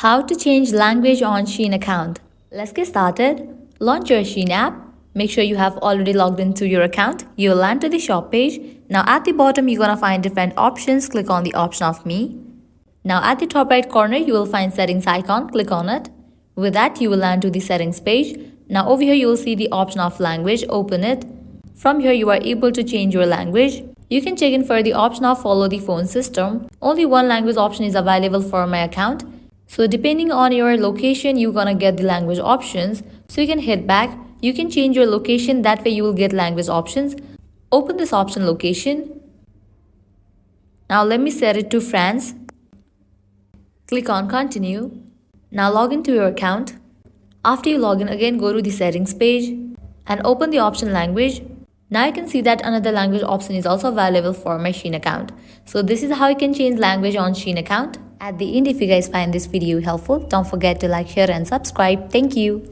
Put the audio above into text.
How to change language on SHEIN account. Let's get started. Launch your SHEIN app. Make sure you have already logged into your account. You'll land to the shop page. Now at the bottom, you're gonna find different options. Click on the option of me. Now at the top right corner, you will find settings icon. Click on it. With that, you will land to the settings page. Now over here, you will see the option of language. Open it. From here, you are able to change your language. You can check in for the option of follow the phone system. Only one language option is available for my account. So depending on your location, you're gonna get the language options. So you can hit back. You can change your location. That way you will get language options. Open this option location. Now let me set it to France. Click on continue. Now log into your account. After you log in, again go to the settings page and open the option language. Now you can see that another language option is also available for my SHEIN account. So this is how you can change language on SHEIN account. At the end, if you guys find this video helpful, don't forget to like, share and subscribe. Thank you.